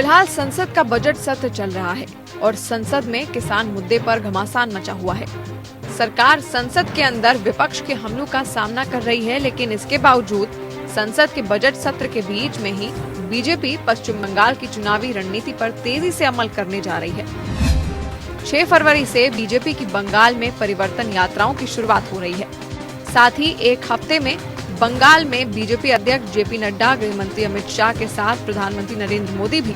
फिलहाल संसद का बजट सत्र चल रहा है और संसद में किसान मुद्दे पर घमासान मचा हुआ है। सरकार संसद के अंदर विपक्ष के हमलों का सामना कर रही है, लेकिन इसके बावजूद संसद के बजट सत्र के बीच में ही बीजेपी पश्चिम बंगाल की चुनावी रणनीति पर तेजी से अमल करने जा रही है। 6 फरवरी से बीजेपी की बंगाल में परिवर्तन यात्राओं की शुरुआत हो रही है। साथ ही एक हफ्ते में बंगाल में बीजेपी अध्यक्ष जेपी नड्डा, गृह मंत्री अमित शाह के साथ प्रधानमंत्री नरेंद्र मोदी भी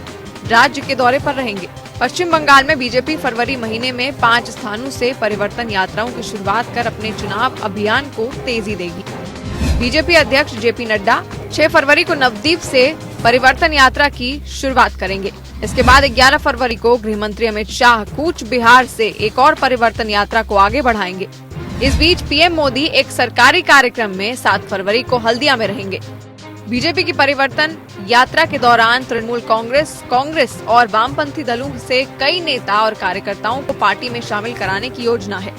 राज्य के दौरे पर रहेंगे। पश्चिम बंगाल में बीजेपी फरवरी महीने में 5 स्थानों से परिवर्तन यात्राओं की शुरुआत कर अपने चुनाव अभियान को तेजी देगी। बीजेपी अध्यक्ष जेपी नड्डा 6 फरवरी को नवद्वीप से परिवर्तन यात्रा की शुरुआत करेंगे। इसके बाद 11 फरवरी को गृह मंत्री अमित शाह कूच बिहार से एक और परिवर्तन यात्रा को आगे बढ़ाएंगे। इस बीच पीएम मोदी एक सरकारी कार्यक्रम में 7 फरवरी को हल्दिया में रहेंगे। बीजेपी की परिवर्तन यात्रा के दौरान तृणमूल कांग्रेस और वामपंथी दलों से कई नेता और कार्यकर्ताओं को पार्टी में शामिल कराने की योजना है।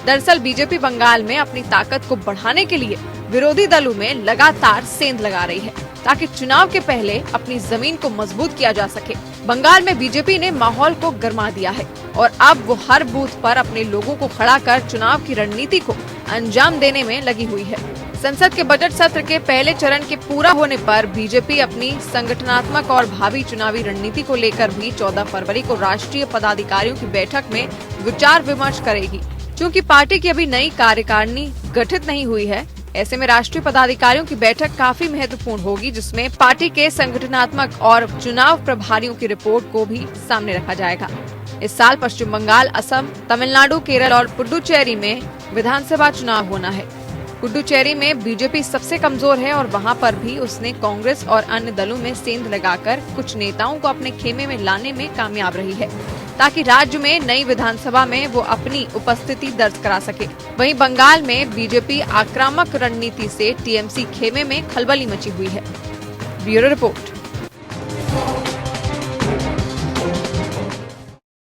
दरअसल बीजेपी बंगाल में अपनी ताकत को बढ़ाने के लिए विरोधी दलों में लगातार सेंध लगा रही है, ताकि चुनाव के पहले अपनी जमीन को मजबूत किया जा सके। बंगाल में बीजेपी ने माहौल को गरमा दिया है और अब वो हर बूथ पर अपने लोगों को खड़ा कर चुनाव की रणनीति को अंजाम देने में लगी हुई है। संसद के बजट सत्र के पहले चरण के पूरा होने पर बीजेपी अपनी संगठनात्मक और भावी चुनावी रणनीति को लेकर भी 14 फरवरी को राष्ट्रीय पदाधिकारियों की बैठक में विचार विमर्श करेगी। क्योंकि पार्टी की अभी नई कार्यकारिणी गठित नहीं हुई है, ऐसे में राष्ट्रीय पदाधिकारियों की बैठक काफी महत्वपूर्ण होगी, जिसमें पार्टी के संगठनात्मक और चुनाव प्रभारियों की रिपोर्ट को भी सामने रखा जाएगा। इस साल पश्चिम बंगाल, असम, तमिलनाडु, केरल और पुडुचेरी में विधानसभा चुनाव होना है। पुडुचेरी में बीजेपी सबसे कमजोर है और वहां पर भी उसने कांग्रेस और अन्य दलों में सेंध लगाकर कुछ नेताओं को अपने खेमे में लाने में कामयाब रही है, ताकि राज्य में नई विधानसभा में वो अपनी उपस्थिति दर्ज करा सके। वहीं बंगाल में बीजेपी आक्रामक रणनीति से टीएमसी खेमे में खलबली मची हुई है। Bureau report.